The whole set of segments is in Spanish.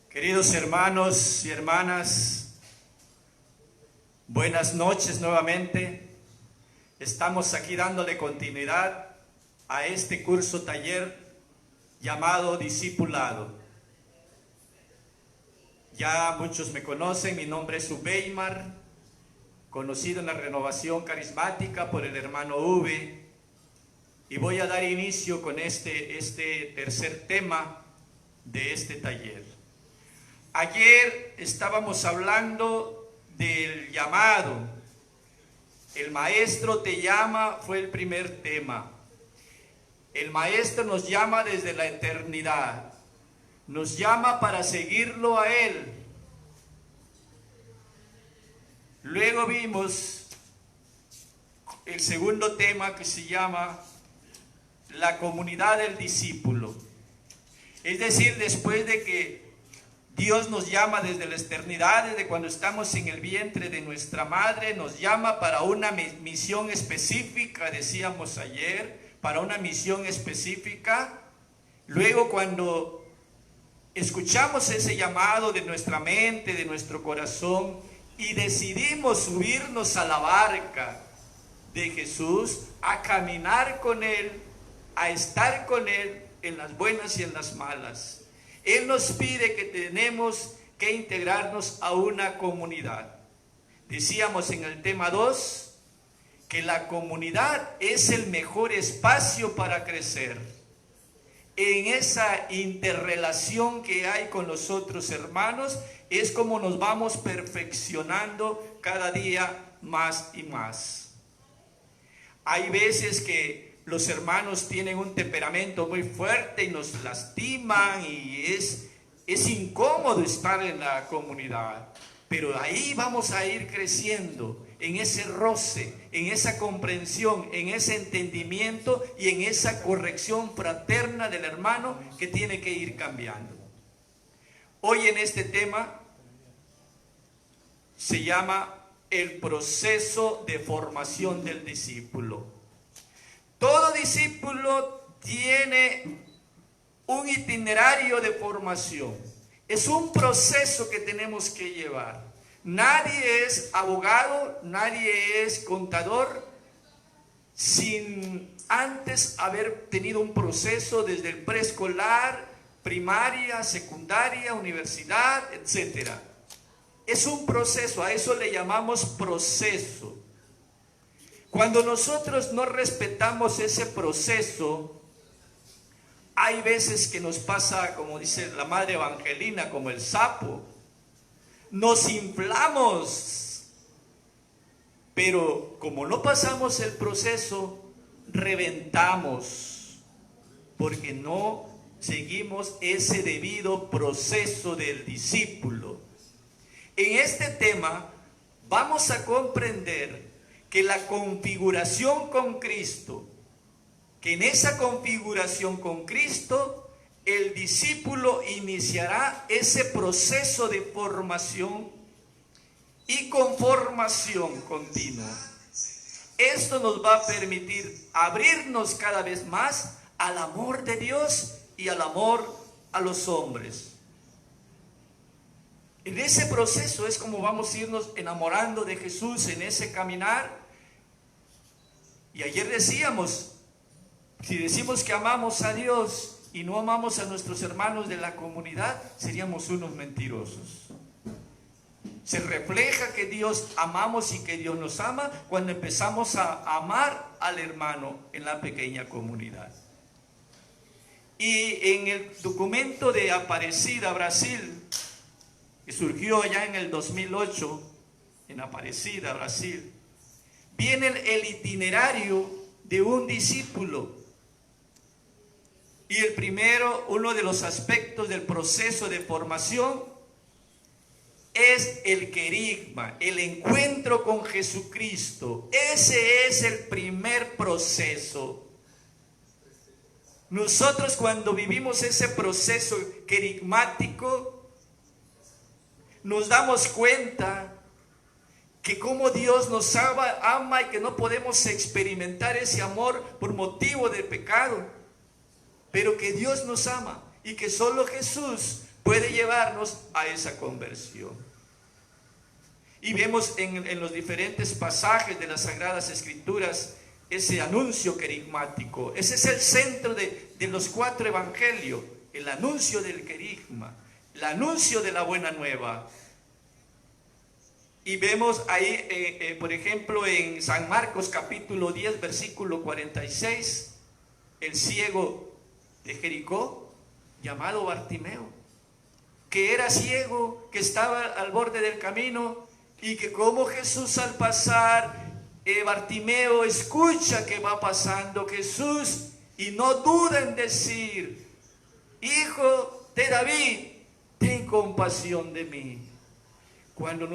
Queridos hermanos y hermanas, buenas noches nuevamente. Estamos aquí dándole continuidad a este curso taller llamado Discipulado. Ya muchos me conocen, mi nombre es Ubeimar, conocido en la Renovación Carismática por el hermano Ube, y voy a dar inicio con este tercer tema de este taller. Ayer estábamos hablando del llamado. El maestro te llama fue el primer tema. El maestro nos llama desde la eternidad. Nos llama para seguirlo a él. Luego vimos el segundo tema que se llama la comunidad del discípulo. Es decir, después de que Dios nos llama desde la eternidad, desde cuando estamos en el vientre de nuestra madre, nos llama para una misión específica, decíamos ayer, para una misión específica. Luego, cuando escuchamos ese llamado de nuestra mente, de nuestro corazón, y decidimos subirnos a la barca de Jesús, a caminar con Él, a estar con Él en las buenas y en las malas. Él nos pide que tenemos que integrarnos a una comunidad. Decíamos en el tema 2 que la comunidad es el mejor espacio para crecer. En esa interrelación que hay con los otros hermanos es como nos vamos perfeccionando cada día más y más. Hay veces que los hermanos tienen un temperamento muy fuerte y nos lastiman y es incómodo estar en la comunidad. Pero ahí vamos a ir creciendo en ese roce, en esa comprensión, en ese entendimiento y en esa corrección fraterna del hermano que tiene que ir cambiando. Hoy en este tema se llama el proceso de formación del discípulo. Todo discípulo tiene un itinerario de formación. Es un proceso que tenemos que llevar. Nadie es abogado, nadie es contador sin antes haber tenido un proceso desde el preescolar, primaria, secundaria, universidad, etc. Es un proceso, a eso le llamamos proceso. Cuando nosotros no respetamos ese proceso, hay veces que nos pasa, como dice la madre Evangelina, como el sapo. Nos inflamos, pero como no pasamos el proceso, reventamos, porque no seguimos ese debido proceso del discípulo. En este tema vamos a comprender que la configuración con Cristo, que en esa configuración con Cristo, el discípulo iniciará ese proceso de formación y conformación continua. Esto nos va a permitir abrirnos cada vez más al amor de Dios y al amor a los hombres. En ese proceso es como vamos a irnos enamorando de Jesús en ese caminar. Y ayer decíamos, si decimos que amamos a Dios y no amamos a nuestros hermanos de la comunidad, seríamos unos mentirosos. Se refleja que Dios amamos y que Dios nos ama cuando empezamos a amar al hermano en la pequeña comunidad. Y en el documento de Aparecida, Brasil, que surgió ya en el 2008, en Aparecida, Brasil, viene el itinerario de un discípulo. Y el primero, uno de los aspectos del proceso de formación es el querigma, el encuentro con Jesucristo. Ese es el primer proceso. Nosotros cuando vivimos ese proceso querigmático, nos damos cuenta que como Dios nos ama y que no podemos experimentar ese amor por motivo del pecado, pero que Dios nos ama y que solo Jesús puede llevarnos a esa conversión. Y vemos en los diferentes pasajes de las Sagradas Escrituras ese anuncio querigmático. Ese es el centro de los 4 evangelios, el anuncio del querigma, el anuncio de la buena nueva. Y vemos ahí, por ejemplo, en San Marcos capítulo 10, versículo 46, el ciego de Jericó, llamado Bartimeo, que era ciego, que estaba al borde del camino, y que como Jesús al pasar, Bartimeo escucha que va pasando Jesús y no duda en decir: Hijo de David, ten compasión de mí. Cuando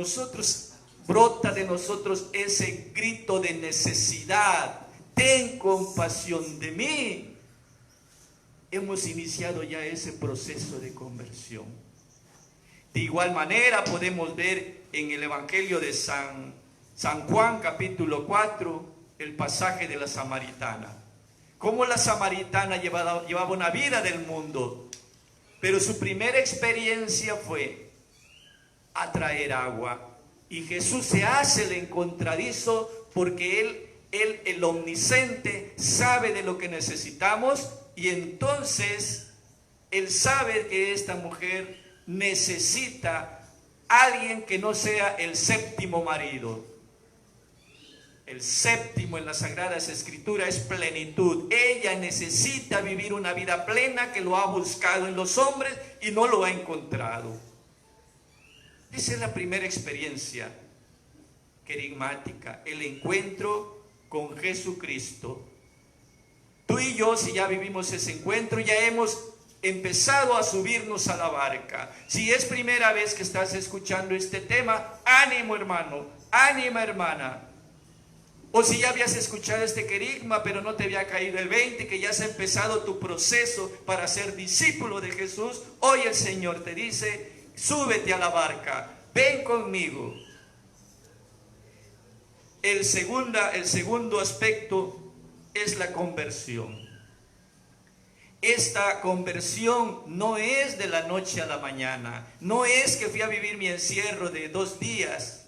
brota de nosotros ese grito de necesidad, ten compasión de mí, hemos iniciado ya ese proceso de conversión. De igual manera podemos ver en el Evangelio de San Juan capítulo 4 el pasaje de la samaritana. Cómo la samaritana llevaba una vida del mundo, pero su primera experiencia fue a traer agua. Y Jesús se hace el encontradizo porque Él, el omnisciente, sabe de lo que necesitamos, y entonces Él sabe que esta mujer necesita alguien que no sea el séptimo marido. El séptimo en las Sagradas Escrituras es plenitud. Ella necesita vivir una vida plena que lo ha buscado en los hombres y no lo ha encontrado. Esa es la primera experiencia querigmática, el encuentro con Jesucristo. Tú y yo, si ya vivimos ese encuentro, ya hemos empezado a subirnos a la barca. Si es primera vez que estás escuchando este tema, ánimo hermano, ánima hermana. O si ya habías escuchado este querigma pero no te había caído el 20, que ya has empezado tu proceso para ser discípulo de Jesús, hoy el Señor te dice: súbete a la barca, ven conmigo. El segundo aspecto es la conversión. Esta conversión no es de la noche a la mañana. No es que fui a vivir mi encierro de 2 días,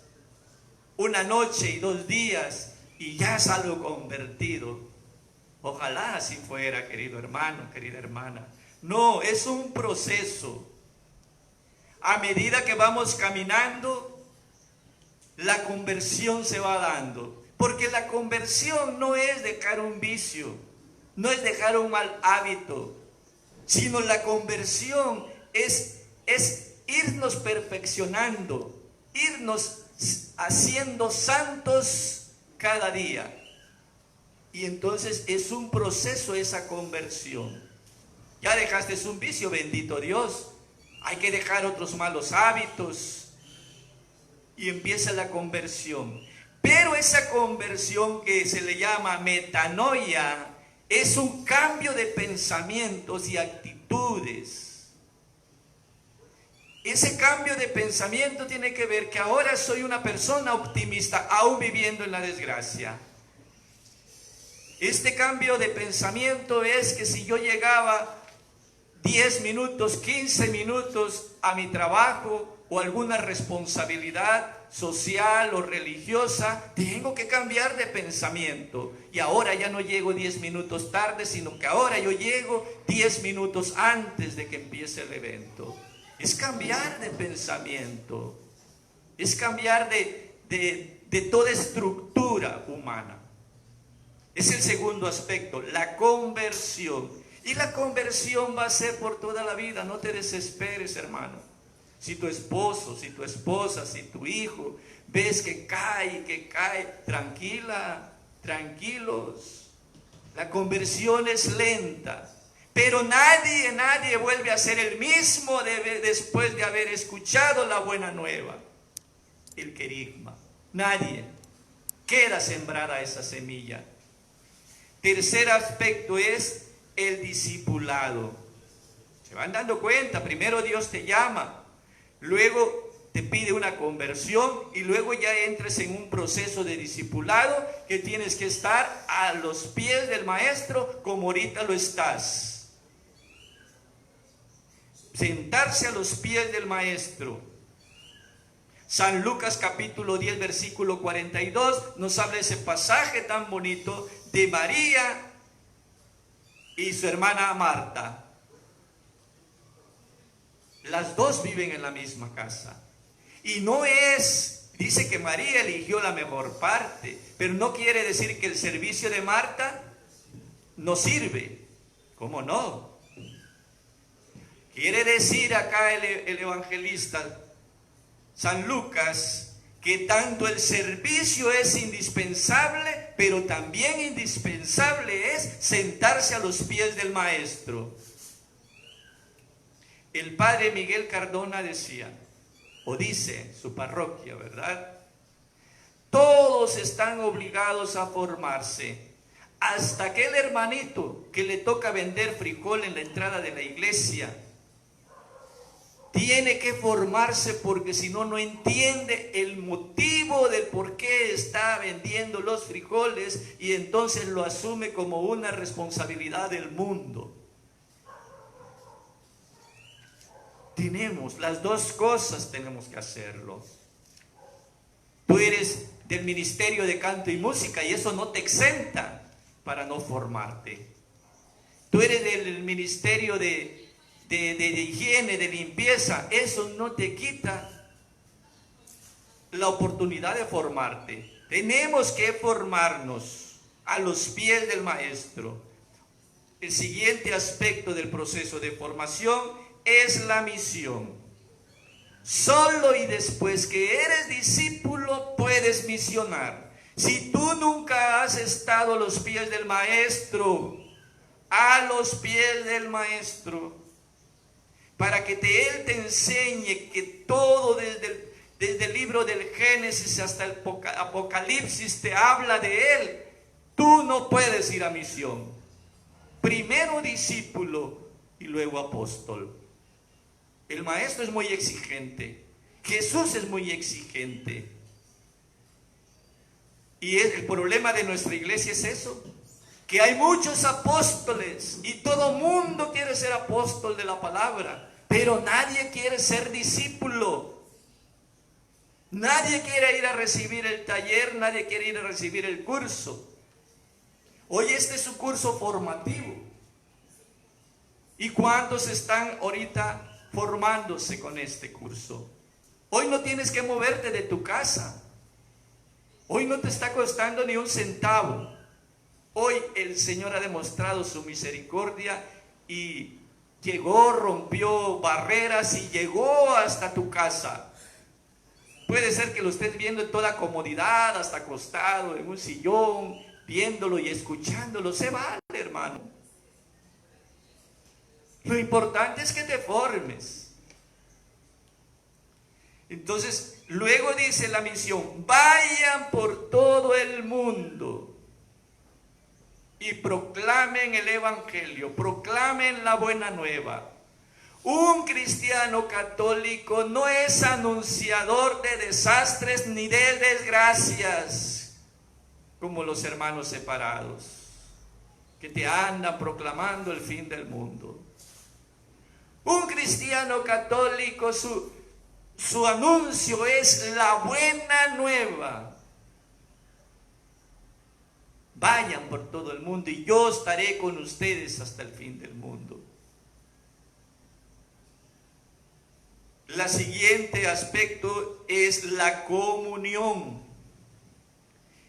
una noche y 2 días, y ya salgo convertido. Ojalá así fuera, querido hermano, querida hermana. No, es un proceso. A medida que vamos caminando, la conversión se va dando. Porque la conversión no es dejar un vicio, no es dejar un mal hábito, sino la conversión es irnos perfeccionando, irnos haciendo santos cada día. Y entonces es un proceso esa conversión. Ya dejaste un vicio, bendito Dios. Hay que dejar otros malos hábitos. Y empieza la conversión. Pero esa conversión que se le llama metanoia es un cambio de pensamientos y actitudes. Ese cambio de pensamiento tiene que ver que ahora soy una persona optimista, aún viviendo en la desgracia. Este cambio de pensamiento es que si yo llegaba 10 minutos, 15 minutos a mi trabajo o alguna responsabilidad social o religiosa, tengo que cambiar de pensamiento. Y ahora ya no llego 10 minutos tarde, sino que ahora yo llego 10 minutos antes de que empiece el evento. Es cambiar de pensamiento. Es cambiar de toda estructura humana. Es el segundo aspecto, la conversión. Y la conversión va a ser por toda la vida. No te desesperes, hermano. Si tu esposo, si tu esposa, si tu hijo ves que cae, tranquila, tranquilos. La conversión es lenta, pero nadie vuelve a ser el mismo después de haber escuchado la buena nueva, el querigma. Nadie. Queda sembrada esa semilla. Tercer aspecto es el discipulado. Se van dando cuenta, primero Dios te llama, luego te pide una conversión y luego ya entres en un proceso de discipulado que tienes que estar a los pies del maestro como ahorita lo estás. sentarse a los pies del maestro. San Lucas capítulo 10 versículo 42 nos habla de ese pasaje tan bonito de María y su hermana Marta. Las dos viven en la misma casa. Y no es, dice que María eligió la mejor parte, pero no quiere decir que el servicio de Marta no sirve. ¿Cómo no? Quiere decir acá el evangelista San Lucas que tanto el servicio es indispensable, pero también indispensable es sentarse a los pies del maestro. El padre Miguel Cardona decía, o dice su parroquia, ¿verdad? Todos están obligados a formarse. Hasta aquel hermanito que le toca vender frijol en la entrada de la iglesia, tiene que formarse, porque si no, no entiende el motivo del por qué está vendiendo los frijoles, y entonces lo asume como una responsabilidad del mundo. Tenemos las dos cosas, tenemos que hacerlo. Tú eres del ministerio de canto y música y eso no te exenta para no formarte. Tú eres del ministerio de higiene, de limpieza, eso no te quita la oportunidad de formarte. Tenemos que formarnos a los pies del maestro. El siguiente aspecto del proceso de formación es la misión. Solo y después que eres discípulo puedes misionar. Si tú nunca has estado a los pies del maestro, a los pies del maestro, para que él te enseñe que todo desde el libro del Génesis hasta el Apocalipsis te habla de él, tú no puedes ir a misión. Primero discípulo y luego apóstol. El maestro es muy exigente. Jesús es muy exigente. Y el problema de nuestra iglesia es eso, que hay muchos apóstoles y todo mundo quiere ser apóstol de la palabra, pero nadie quiere ser discípulo. Nadie quiere ir a recibir el taller, nadie quiere ir a recibir el curso. Hoy este es su curso formativo. ¿Y cuántos están ahorita formándose con este curso? Hoy no tienes que moverte de tu casa. Hoy no te está costando ni un centavo. Hoy el Señor ha demostrado su misericordia y llegó, rompió barreras y llegó hasta tu casa. Puede ser que lo estés viendo en toda comodidad, hasta acostado en un sillón, viéndolo y escuchándolo. Se vale, hermano. Lo importante es que te formes. Entonces, luego dice la misión: vayan por todo el mundo y proclamen el evangelio, proclamen la buena nueva. Un cristiano católico no es anunciador de desastres ni de desgracias, como los hermanos separados, que te andan proclamando el fin del mundo. Un cristiano católico, su anuncio es la buena nueva. Vayan por todo el mundo y yo estaré con ustedes hasta el fin del mundo. El siguiente aspecto es la comunión,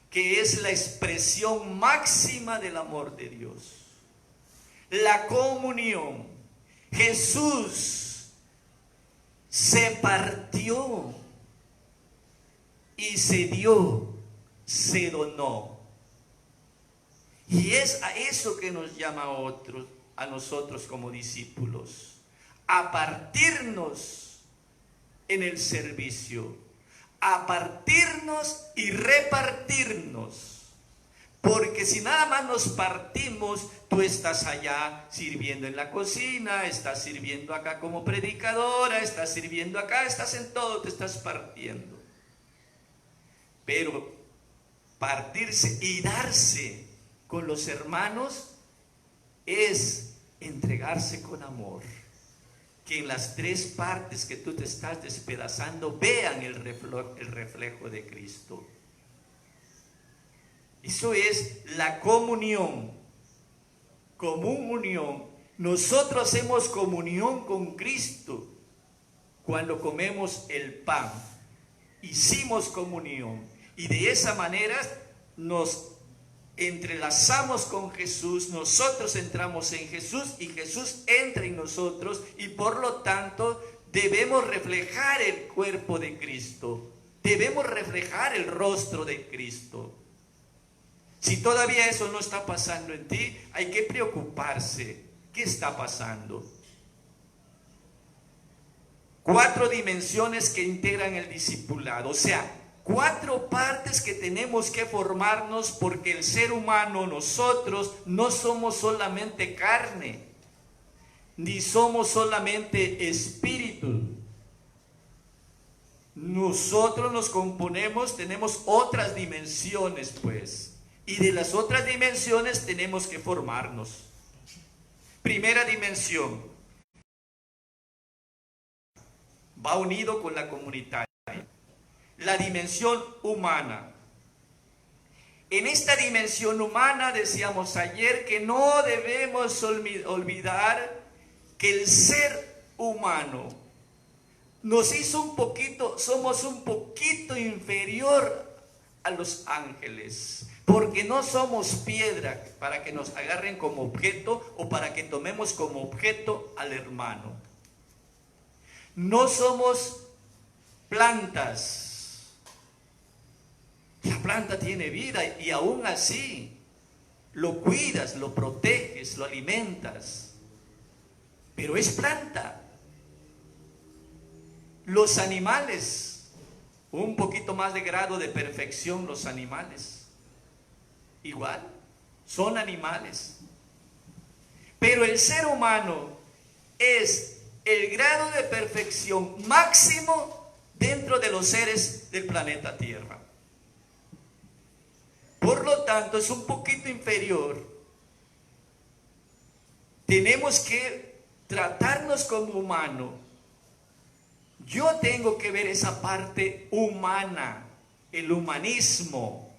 que es la expresión máxima del amor de Dios. La comunión. Jesús se partió y se dio, se donó. Y es a eso que nos llama a nosotros como discípulos, a partirnos en el servicio, a partirnos y repartirnos. Porque si nada más nos partimos, tú estás allá sirviendo en la cocina, estás sirviendo acá como predicadora, estás sirviendo acá, estás en todo, te estás partiendo. Pero partirse y darse con los hermanos es entregarse con amor. que en las tres partes que tú te estás despedazando vean el reflejo de Cristo. Eso es la comunión. Común unión. Nosotros hacemos comunión con Cristo cuando comemos el pan. Hicimos comunión. Y de esa manera nos entrelazamos con Jesús, nosotros entramos en Jesús y Jesús entra en nosotros, y por lo tanto debemos reflejar el cuerpo de Cristo, debemos reflejar el rostro de Cristo. Si todavía eso no está pasando en ti, hay que preocuparse. ¿Qué está pasando? 4 dimensiones que integran el discipulado, o sea, 4 partes que tenemos que formarnos, porque el ser humano, nosotros, no somos solamente carne, ni somos solamente espíritu. Nosotros nos componemos, tenemos otras dimensiones, pues, y de las otras dimensiones tenemos que formarnos. Primera dimensión, va unido con la comunitaria. La dimensión humana. En esta dimensión humana decíamos ayer que no debemos olvidar que el ser humano nos hizo un poquito, somos un poquito inferior a los ángeles, porque no somos piedra para que nos agarren como objeto o para que tomemos como objeto al hermano. No somos plantas. La planta tiene vida y aún así lo cuidas, lo proteges, lo alimentas, pero es planta. Los animales, un poquito más de grado de perfección, los animales, igual, son animales. Pero el ser humano es el grado de perfección máximo dentro de los seres del planeta Tierra. Por lo tanto, es un poquito inferior. Tenemos que tratarnos como humano. Yo tengo que ver esa parte humana, el humanismo.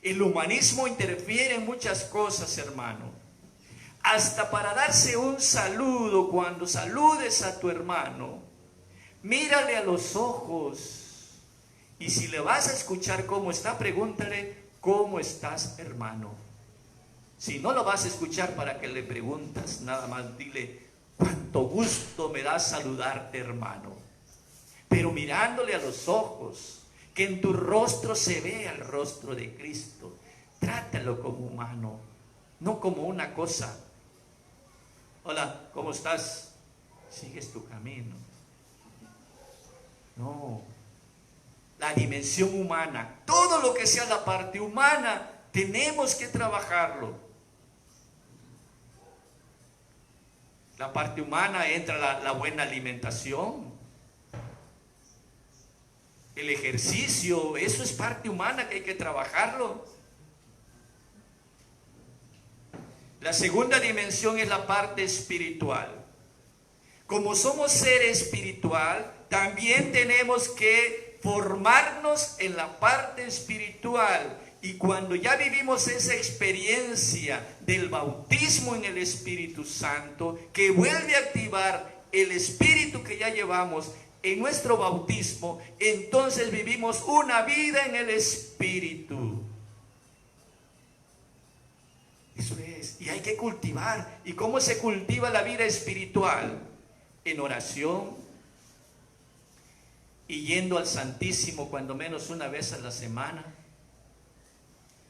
El humanismo interfiere en muchas cosas, hermano. Hasta para darse un saludo, cuando saludes a tu hermano, mírale a los ojos. Y si le vas a escuchar cómo está, pregúntale, ¿cómo estás, hermano? Si no lo vas a escuchar, ¿para qué le preguntas? Nada más dile, cuánto gusto me da saludarte, hermano. Pero mirándole a los ojos, que en tu rostro se vea el rostro de Cristo. Trátalo como humano, no como una cosa. Hola, ¿cómo estás? Sigues tu camino. No. La dimensión humana, todo lo que sea la parte humana, tenemos que trabajarlo. La parte humana entra la buena alimentación, el ejercicio, eso es parte humana que hay que trabajarlo. La segunda dimensión es la parte espiritual. Como somos ser espiritual, también tenemos que formarnos en la parte espiritual. Y cuando ya vivimos esa experiencia del bautismo en el Espíritu Santo, que vuelve a activar el Espíritu que ya llevamos en nuestro bautismo, entonces vivimos una vida en el Espíritu. Eso es, y hay que cultivar. ¿Y cómo se cultiva la vida espiritual? En oración y yendo al Santísimo cuando menos una vez a la semana.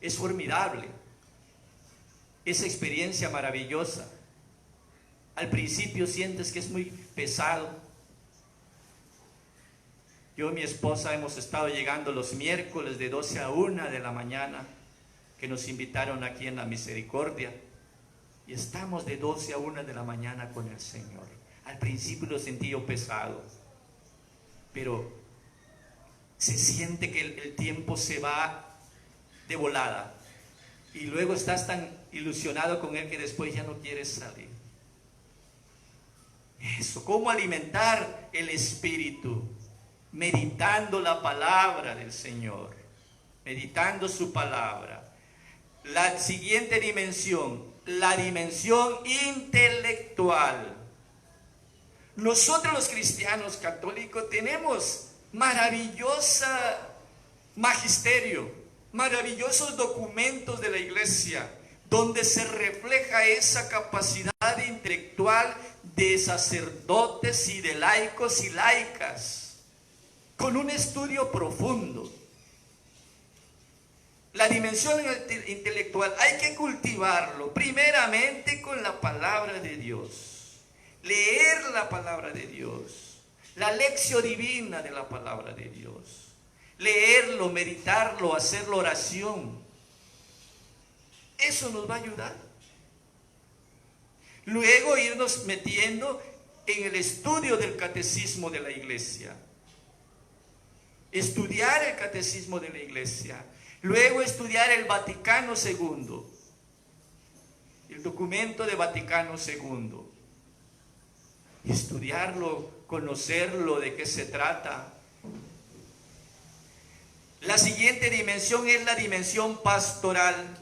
Es formidable, esa experiencia maravillosa. Al principio sientes que es muy pesado. Yo y mi esposa hemos estado llegando los miércoles de 12 a 1 de la mañana, que nos invitaron aquí en la Misericordia, y estamos de 12 a 1 de la mañana con el Señor. Al principio lo sentí yo pesado, pero se siente que el tiempo se va de volada, y luego estás tan ilusionado con Él que después ya no quieres salir. eso, cómo alimentar el espíritu, meditando la palabra del Señor, meditando su palabra. La siguiente dimensión, la dimensión intelectual. Nosotros los cristianos católicos tenemos maravillosa magisterio, maravillosos documentos de la iglesia, donde se refleja esa capacidad intelectual de sacerdotes y de laicos y laicas, con un estudio profundo. La dimensión intelectual hay que cultivarlo primeramente con la palabra de Dios, leer la palabra de Dios, la lección divina de la palabra de Dios, leerlo, meditarlo, hacerlo oración. Eso nos va a ayudar. Luego irnos metiendo en el estudio del catecismo de la iglesia. Estudiar el catecismo de la iglesia. Luego estudiar el Vaticano II. El documento de Vaticano II. Estudiarlo, conocerlo, de qué se trata. La siguiente dimensión es la dimensión pastoral.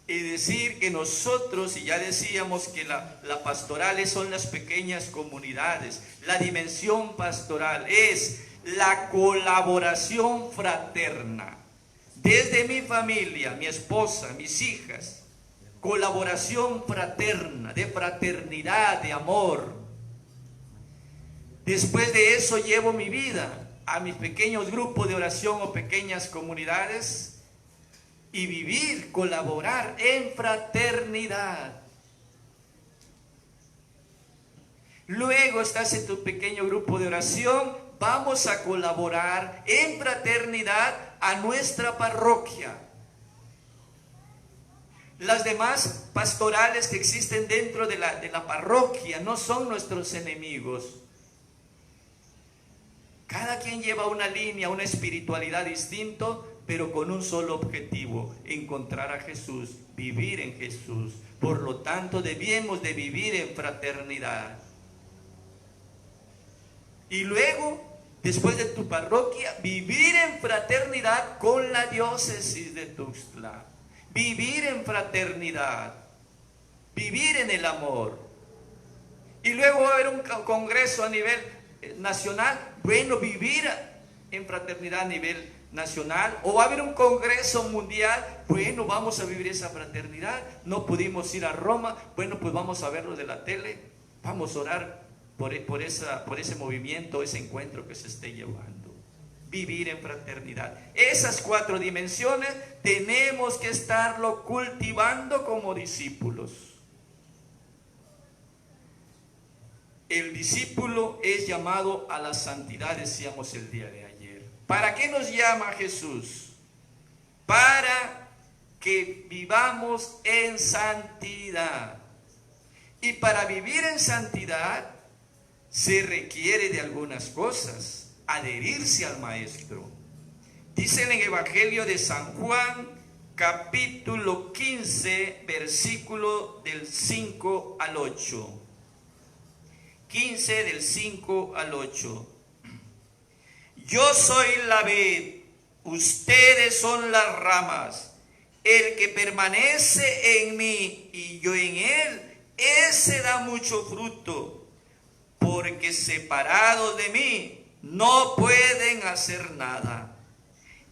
Es decir, que nosotros, y ya decíamos que la pastorales son las pequeñas comunidades, la dimensión pastoral es la colaboración fraterna. Desde mi familia, mi esposa, mis hijas, colaboración fraterna, de fraternidad, de amor. Después de eso llevo mi vida a mis pequeños grupos de oración o pequeñas comunidades, y vivir, colaborar en fraternidad. Luego estás en tu pequeño grupo de oración, vamos a colaborar en fraternidad a nuestra parroquia. Las demás pastorales que existen dentro de la parroquia no son nuestros enemigos. Cada quien lleva una línea, una espiritualidad distinta, pero con un solo objetivo: encontrar a Jesús, vivir en Jesús. Por lo tanto, debemos de vivir en fraternidad. Y luego, después de tu parroquia, vivir en fraternidad con la diócesis de Tuxtla. Vivir en fraternidad, vivir en el amor. Y luego va a haber un congreso a nivel nacional. Bueno, vivir en fraternidad a nivel nacional, o va a haber un congreso mundial. Bueno, vamos a vivir esa fraternidad. No pudimos ir a Roma, bueno, pues vamos a verlo de la tele, vamos a orar por ese movimiento, ese encuentro que se esté llevando. Vivir en fraternidad. Esas 4 dimensiones tenemos que estarlo cultivando como discípulos. El discípulo es llamado a la santidad, decíamos el día de ayer. ¿Para qué nos llama Jesús? Para que vivamos en santidad. Y para vivir en santidad se requiere de algunas cosas. Adherirse al Maestro. Dice en el Evangelio de San Juan, capítulo 15, versículo del 5 al 8. 15 del 5 al 8. Yo soy la vid, ustedes son las ramas. El que permanece en mí y yo en él, ese da mucho fruto, porque separados de mí no pueden hacer nada.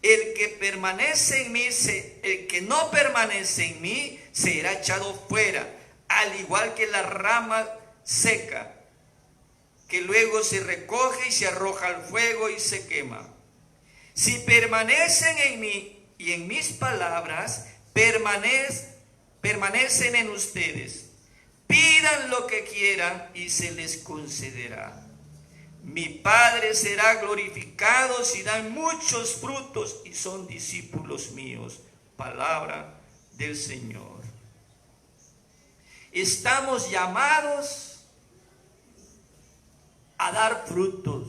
El que permanece en mí, el que no permanece en mí, será echado fuera, al igual que la rama seca, que luego se recoge y se arroja al fuego y se quema. Si permanecen en mí y en mis palabras permanecen en ustedes, pidan lo que quieran y se les concederá. Mi Padre será glorificado si dan muchos frutos y son discípulos míos. Palabra del Señor. Estamos llamados a dar frutos.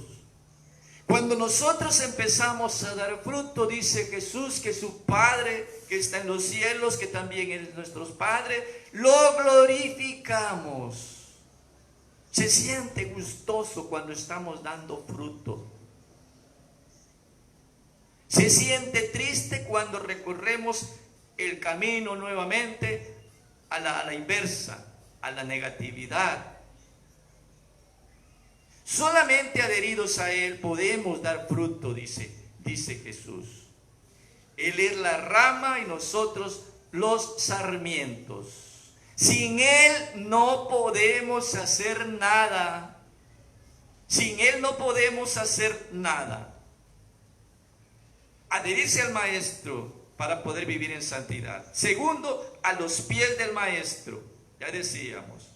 Cuando nosotros empezamos a dar fruto, dice Jesús que su Padre que está en los cielos, que también es nuestro Padre, lo glorificamos. Se siente gustoso cuando estamos dando fruto. Se siente triste cuando recorremos el camino nuevamente a la inversa, a la negatividad. Solamente adheridos a Él podemos dar fruto, dice Jesús. Él es la rama y nosotros los sarmientos. Sin Él no podemos hacer nada. Sin Él no podemos hacer nada. Adherirse al Maestro para poder vivir en santidad. Segundo, a los pies del Maestro. Ya decíamos.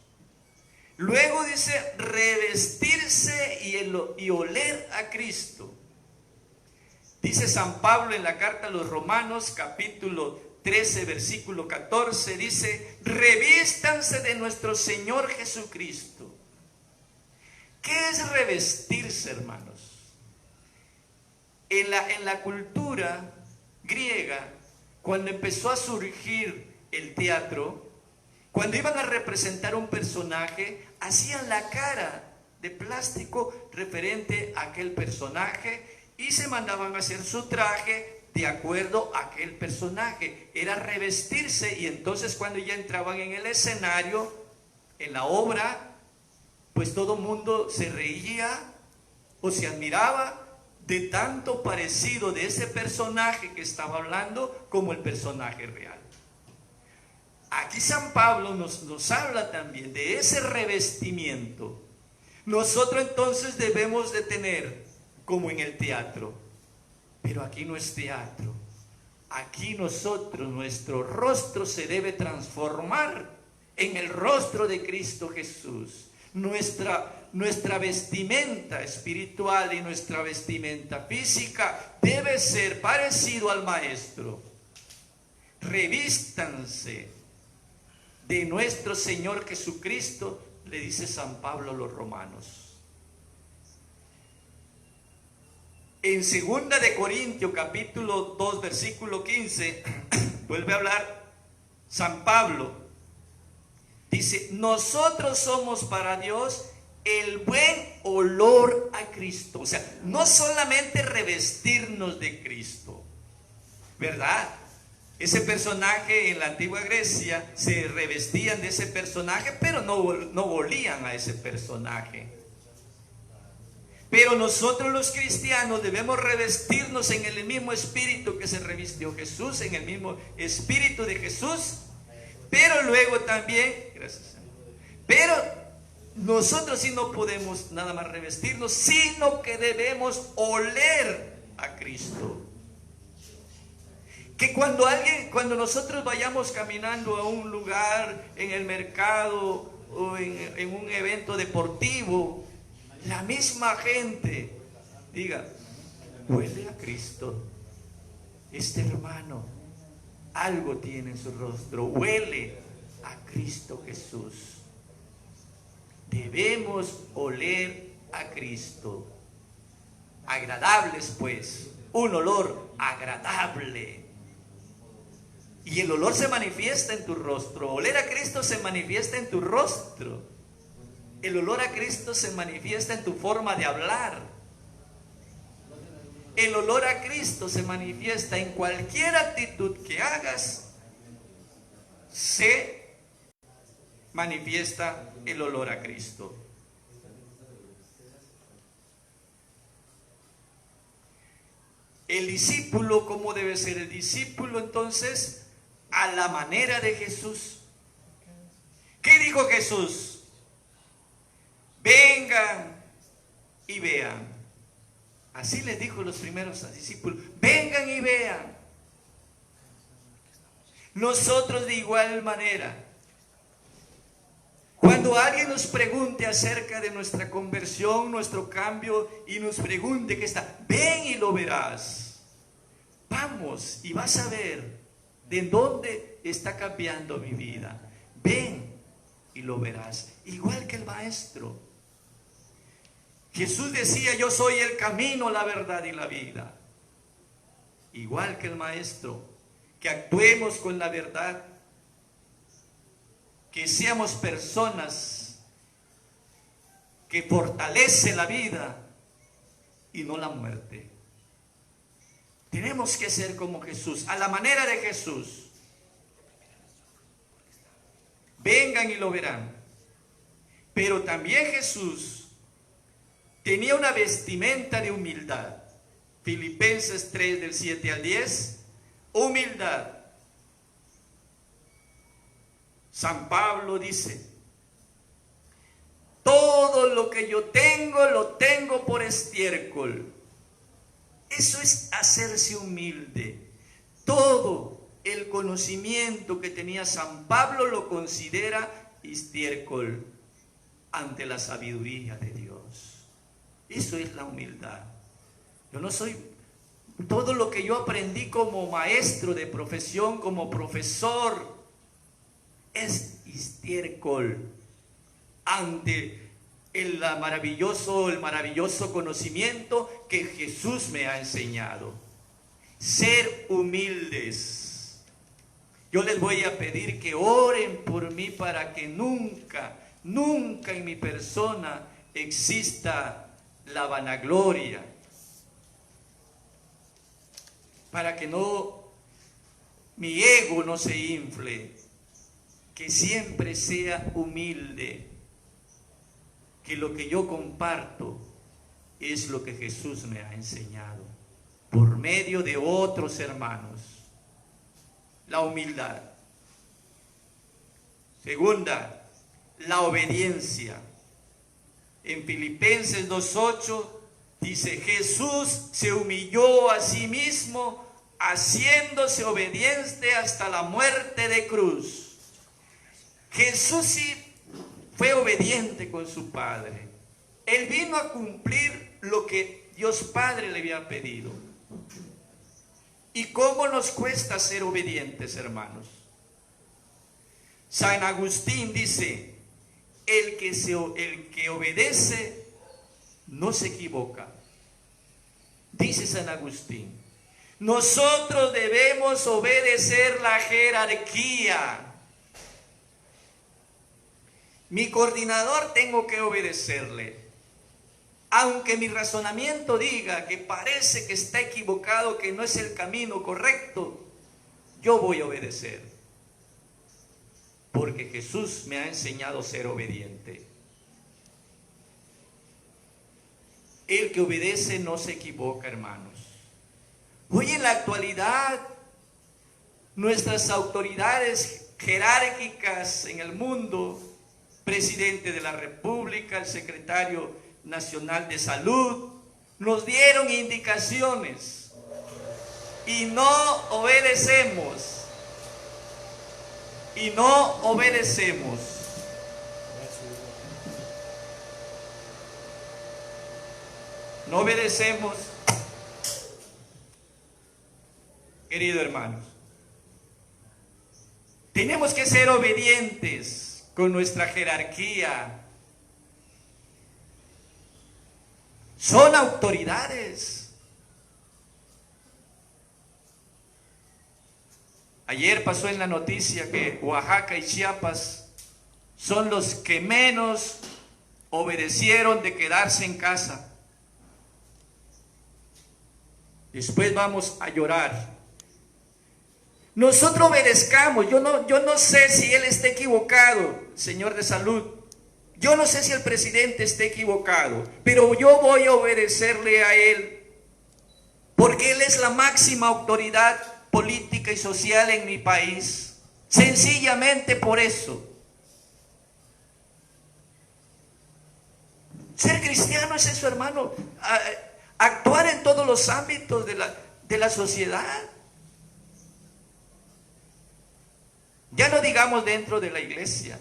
Luego dice revestirse y oler a Cristo. Dice San Pablo en la carta a los Romanos, capítulo 13, versículo 14, dice, revístanse de nuestro Señor Jesucristo. ¿Qué es revestirse, hermanos? En la cultura griega, cuando empezó a surgir el teatro, cuando iban a representar un personaje, hacían la cara de plástico referente a aquel personaje y se mandaban a hacer su traje de acuerdo a aquel personaje. Era revestirse, y entonces cuando ya entraban en el escenario, en la obra, pues todo el mundo se reía o se admiraba de tanto parecido de ese personaje que estaba hablando como el personaje real. Aquí San Pablo nos habla también de ese revestimiento. Nosotros entonces debemos de tener, como en el teatro, pero aquí no es teatro. Aquí nosotros, nuestro rostro se debe transformar en el rostro de Cristo Jesús. Nuestra vestimenta espiritual y nuestra vestimenta física debe ser parecido al Maestro. Revístanse de nuestro Señor Jesucristo, le dice San Pablo a los romanos. En 2 de Corintios capítulo 2 versículo 15 vuelve a hablar San Pablo. Dice, nosotros somos para Dios el buen olor a Cristo. O sea, no solamente revestirnos de Cristo, ¿verdad? Ese personaje en la antigua Grecia se revestían de ese personaje, pero no olían a ese personaje. Pero nosotros los cristianos debemos revestirnos en el mismo espíritu que se revistió Jesús, en el mismo espíritu de Jesús. Pero luego también, gracias, pero nosotros sí no podemos nada más revestirnos, sino que debemos oler a Cristo. Que cuando nosotros vayamos caminando a un lugar, en el mercado o en un evento deportivo, la misma gente diga, huele a Cristo, este hermano algo tiene en su rostro, huele a Cristo Jesús. Debemos oler a Cristo. Agradables pues, un olor agradable. Y el olor se manifiesta en tu rostro. Oler a Cristo se manifiesta en tu rostro. El olor a Cristo se manifiesta en tu forma de hablar. El olor a Cristo se manifiesta en cualquier actitud que hagas. Se manifiesta el olor a Cristo. El discípulo, ¿cómo debe ser el discípulo entonces? A la manera de Jesús. ¿Qué dijo Jesús? Vengan y vean. Así les dijo los primeros discípulos. Vengan y vean. Nosotros de igual manera, cuando alguien nos pregunte acerca de nuestra conversión, nuestro cambio, y nos pregunte qué está, ven y lo verás. Vamos y vas a ver de dónde está cambiando mi vida. Ven y lo verás. Igual que el Maestro. Jesús decía, yo soy el camino, la verdad y la vida. Igual que el Maestro, que actuemos con la verdad, que seamos personas que fortalece la vida y no la muerte. Tenemos que ser como Jesús, a la manera de Jesús. Vengan y lo verán. Pero también Jesús tenía una vestimenta de humildad. Filipenses 3 del 7 al 10, humildad. San Pablo dice, todo lo que yo tengo, lo tengo por estiércol. Eso es hacerse humilde. Todo el conocimiento que tenía San Pablo lo considera estiércol ante la sabiduría de Dios. Eso es la humildad. Yo no soy, todo lo que yo aprendí como maestro de profesión, como profesor, es estiércol ante el maravilloso conocimiento que Jesús me ha enseñado. Ser humildes. Yo les voy a pedir que oren por mí para que nunca en mi persona exista la vanagloria, para que mi ego no se infle, que siempre sea humilde, que lo que yo comparto es lo que Jesús me ha enseñado por medio de otros hermanos. La humildad. Segunda, la obediencia. En Filipenses 2:8 dice, Jesús se humilló a sí mismo, haciéndose obediente hasta la muerte de cruz. Jesús sí fue obediente con su Padre. Él vino a cumplir lo que Dios Padre le había pedido. ¿Y cómo nos cuesta ser obedientes, hermanos? San Agustín dice, el que obedece no se equivoca. Dice San Agustín, nosotros debemos obedecer la jerarquía. Mi coordinador tengo que obedecerle. Aunque mi razonamiento diga que parece que está equivocado, que no es el camino correcto, yo voy a obedecer. Porque Jesús me ha enseñado a ser obediente. El que obedece no se equivoca, hermanos. Hoy en la actualidad, nuestras autoridades jerárquicas en el mundo, presidente de la República, el secretario nacional de salud, nos dieron indicaciones y no obedecemos. Y no obedecemos. No obedecemos, queridos hermanos. Tenemos que ser obedientes con nuestra jerarquía. Son autoridades. Ayer pasó en la noticia que Oaxaca y Chiapas son los que menos obedecieron de quedarse en casa. Después vamos a llorar. Nosotros obedezcamos. Yo no sé si él está equivocado, señor de salud. Yo no sé si el presidente está equivocado, pero yo voy a obedecerle a él, porque él es la máxima autoridad política y social en mi país. Sencillamente por eso. Ser cristiano es eso, hermano. Actuar en todos los ámbitos de la sociedad. Ya no digamos dentro de la iglesia.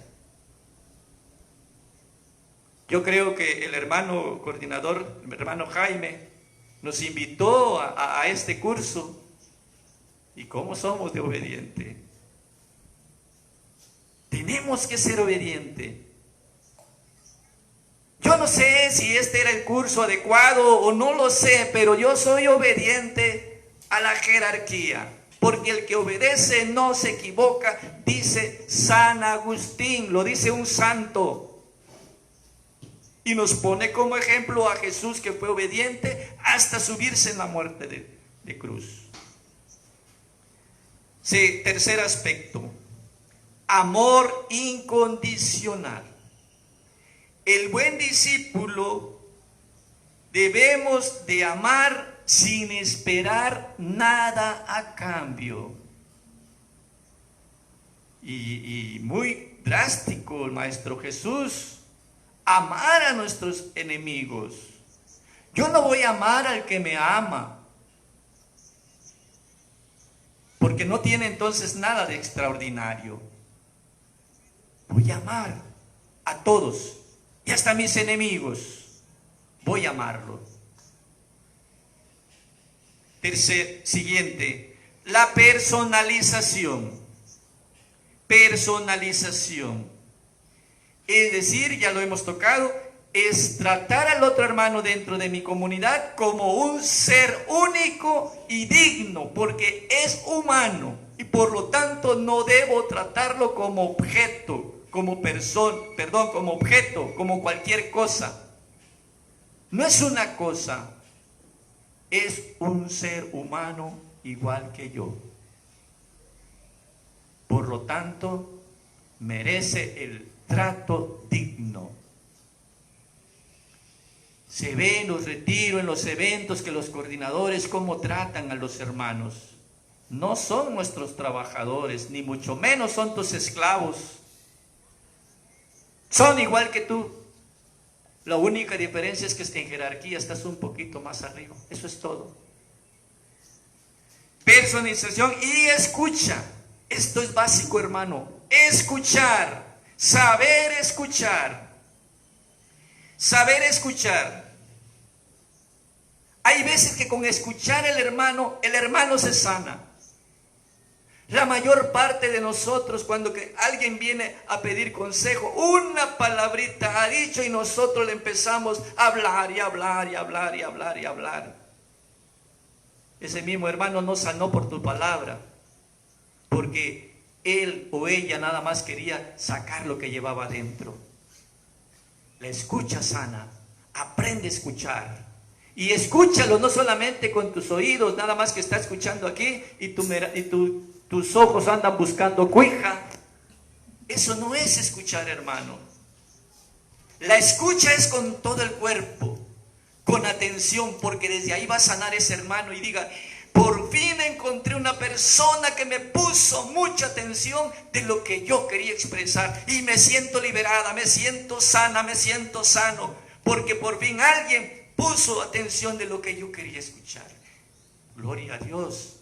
Yo creo que el hermano coordinador, el hermano Jaime, nos invitó a este curso. ¿Y cómo somos de obediente? Tenemos que ser obedientes. Yo no sé si este era el curso adecuado o no lo sé, pero yo soy obediente a la jerarquía. Porque el que obedece no se equivoca, dice San Agustín, lo dice un santo. Y nos pone como ejemplo a Jesús, que fue obediente hasta subirse en la muerte de cruz. Sí, tercer aspecto, amor incondicional. El buen discípulo debemos de amar sin esperar nada a cambio. Y muy drástico el Maestro Jesús, amar a nuestros enemigos. Yo no voy a amar al que me ama, porque no tiene entonces nada de extraordinario. Voy a amar a todos y hasta a mis enemigos. Voy a amarlos. Siguiente, la personalización. Personalización. Es decir, ya lo hemos tocado, es tratar al otro hermano dentro de mi comunidad como un ser único y digno, porque es humano y por lo tanto no debo tratarlo como objeto, como como objeto, como cualquier cosa. No es una cosa, es un ser humano igual que yo. Por lo tanto, merece el trato digno. Se ve en los retiros, en los eventos, que los coordinadores cómo tratan a los hermanos. No son nuestros trabajadores, ni mucho menos son tus esclavos. Son igual que tú. La única diferencia es que en jerarquía estás un poquito más arriba. Eso es todo. Personalización y escucha. Esto es básico, hermano. Escuchar. Saber escuchar. Saber escuchar. Hay veces que con escuchar el hermano se sana. La mayor parte de nosotros, cuando alguien viene a pedir consejo, una palabrita ha dicho y nosotros le empezamos a hablar y hablar y hablar y hablar y hablar. Ese mismo hermano no sanó por tu palabra, porque él o ella nada más quería sacar lo que llevaba adentro. La escucha sana, aprende a escuchar. Y escúchalo no solamente con tus oídos, nada más que está escuchando aquí y tus ojos andan buscando cuija. Eso no es escuchar, hermano. La escucha es con todo el cuerpo, con atención, porque desde ahí va a sanar ese hermano y diga: por fin encontré una persona que me puso mucha atención de lo que yo quería expresar y me siento liberada, me siento sana, me siento sano, porque por fin alguien puso atención de lo que yo quería escuchar. Gloria a Dios.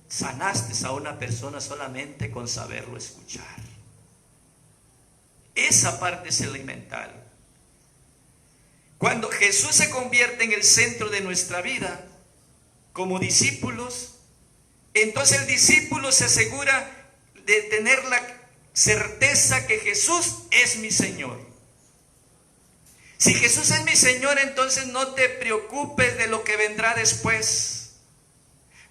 Sanaste a una persona solamente con saberlo escuchar. Esa parte es elemental. Cuando Jesús se convierte en el centro de nuestra vida como discípulos, entonces el discípulo se asegura de tener la certeza que Jesús es mi Señor. Si Jesús es mi Señor, entonces no te preocupes de lo que vendrá después.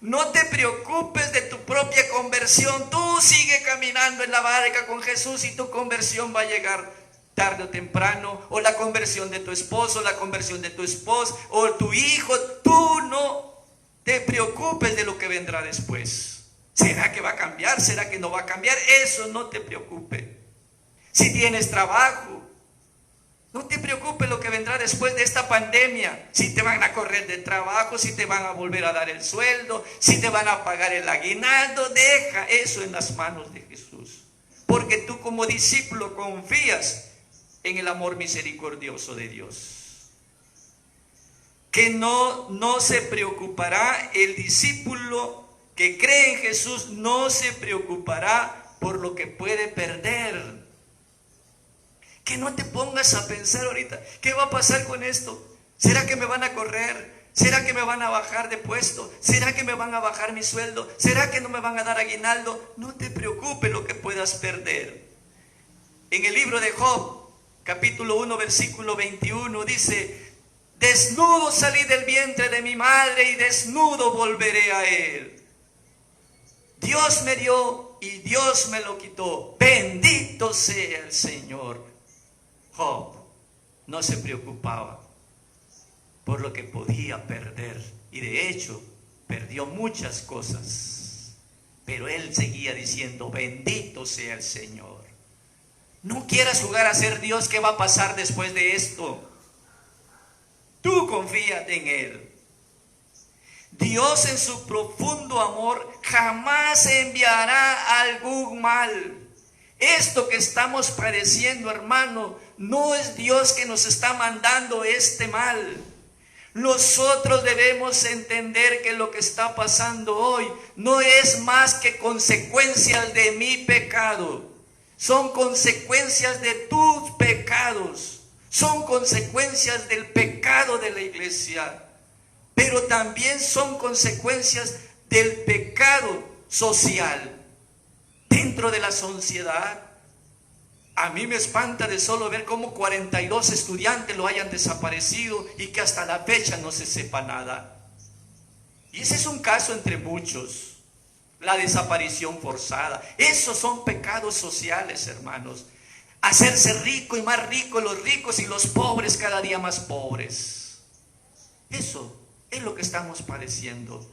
No te preocupes de tu propia conversión. Tú sigue caminando en la barca con Jesús y tu conversión va a llegar tarde o temprano. O la conversión de tu esposo, la conversión de tu esposa, o tu hijo. Tú no te preocupes de lo que vendrá después. ¿Será que va a cambiar? ¿Será que no va a cambiar? Eso no te preocupe. Si tienes trabajo, no te preocupes lo que vendrá después de esta pandemia. Si te van a correr de trabajo, si te van a volver a dar el sueldo, si te van a pagar el aguinaldo, deja eso en las manos de Jesús. Porque tú como discípulo confías en el amor misericordioso de Dios. Que no se preocupará el discípulo que cree en Jesús, no se preocupará por lo que puede perder. Que no te pongas a pensar ahorita, ¿qué va a pasar con esto? ¿Será que me van a correr? ¿Será que me van a bajar de puesto? ¿Será que me van a bajar mi sueldo? ¿Será que no me van a dar aguinaldo? No te preocupes lo que puedas perder. En el libro de Job, capítulo 1, versículo 21, dice: desnudo salí del vientre de mi madre y desnudo volveré a él. Dios me dio y Dios me lo quitó. Bendito sea el Señor. Job, no se preocupaba por lo que podía perder. Y de hecho, perdió muchas cosas. Pero él seguía diciendo, bendito sea el Señor. No quieras jugar a ser Dios. ¿Qué va a pasar después de esto? Tú confíate en Él. Dios en su profundo amor jamás enviará algún mal. Esto que estamos padeciendo, hermano, no es Dios que nos está mandando este mal. Nosotros debemos entender que lo que está pasando hoy no es más que consecuencias de mi pecado. Son consecuencias de tus pecados. Son consecuencias del pecado de la iglesia. Pero también son consecuencias del pecado social. Dentro de la sociedad, a mí me espanta de solo ver cómo 42 estudiantes lo hayan desaparecido y que hasta la fecha no se sepa nada. Y ese es un caso entre muchos, la desaparición forzada. Esos son pecados sociales, hermanos. Hacerse rico y más rico los ricos y los pobres cada día más pobres. Eso es lo que estamos padeciendo.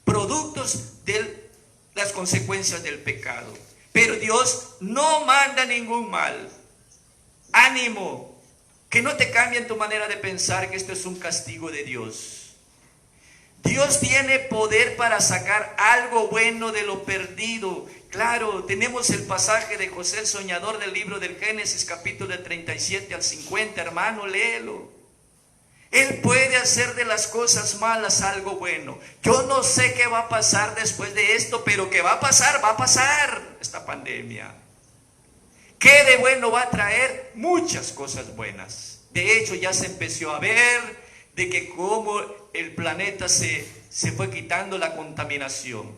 Productos de las consecuencias del pecado. Pero Dios no manda ningún mal. Ánimo, que no te cambien tu manera de pensar que esto es un castigo de Dios. Dios tiene poder para sacar algo bueno de lo perdido. Claro, tenemos el pasaje de José el soñador del libro del Génesis, capítulo 37 al 50, hermano, léelo. Él puede hacer de las cosas malas algo bueno. Yo no sé qué va a pasar después de esto, pero que va a pasar esta pandemia. ¿Qué de bueno va a traer? Muchas cosas buenas. De hecho, ya se empezó a ver de que como el planeta se fue quitando la contaminación.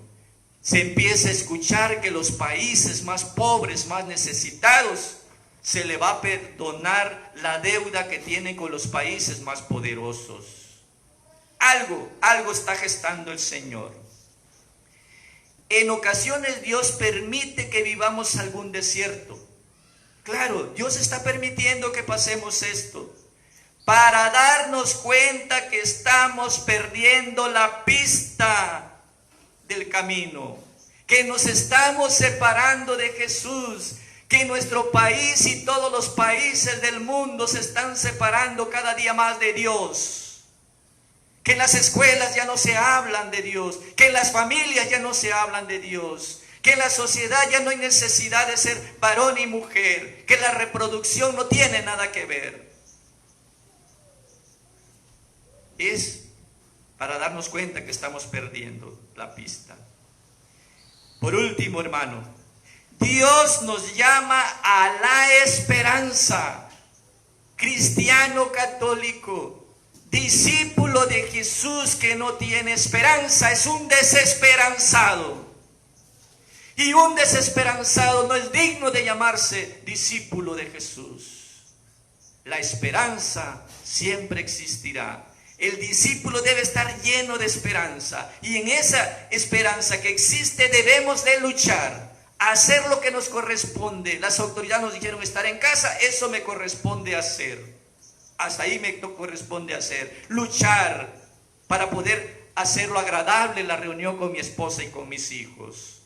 Se empieza a escuchar que los países más pobres, más necesitados, se le va a perdonar la deuda que tienen con los países más poderosos. Algo está gestando el Señor. En ocasiones Dios permite que vivamos algún desierto. Claro, Dios está permitiendo que pasemos esto para darnos cuenta que estamos perdiendo la pista del camino, que nos estamos separando de Jesús, que nuestro país y todos los países del mundo se están separando cada día más de Dios, que en las escuelas ya no se hablan de Dios, que en las familias ya no se hablan de Dios, que en la sociedad ya no hay necesidad de ser varón y mujer, que la reproducción no tiene nada que ver. Es para darnos cuenta que estamos perdiendo la pista. Por último, hermano, Dios nos llama a la esperanza. Cristiano católico, discípulo de Jesús que no tiene esperanza, es un desesperanzado. Y un desesperanzado no es digno de llamarse discípulo de Jesús. La esperanza siempre existirá. El discípulo debe estar lleno de esperanza. Y en esa esperanza que existe debemos de luchar. Hacer lo que nos corresponde. Las autoridades nos dijeron estar en casa, eso me corresponde hacer. Hasta ahí me corresponde hacer. Luchar para poder hacerlo agradable la reunión con mi esposa y con mis hijos.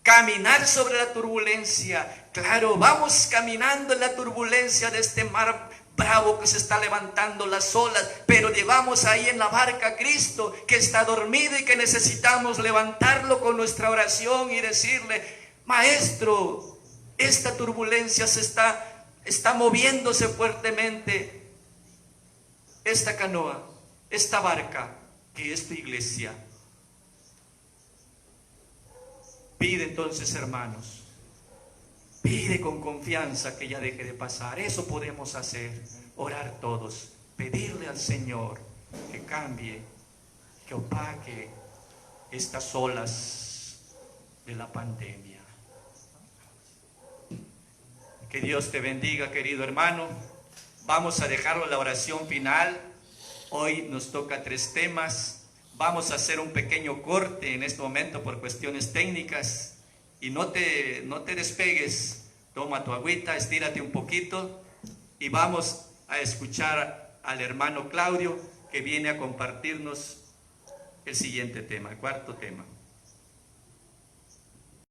Caminar sobre la turbulencia. Claro, vamos caminando en la turbulencia de este mar bravo que se está levantando las olas, pero llevamos ahí en la barca a Cristo que está dormido y que necesitamos levantarlo con nuestra oración y decirle: Maestro, esta turbulencia está moviéndose fuertemente. Esta canoa, esta barca, que es tu iglesia. Pide entonces, hermanos, pide con confianza que ya deje de pasar. Eso podemos hacer, orar todos, pedirle al Señor que cambie, que opaque estas olas de la pandemia. Que Dios te bendiga, querido hermano. Vamos a dejarlo en la oración final. Hoy nos toca 3 temas. Vamos a hacer un pequeño corte en este momento por cuestiones técnicas. Y no te despegues. Toma tu agüita, estírate un poquito y vamos a escuchar al hermano Claudio, que viene a compartirnos el siguiente tema, el cuarto tema.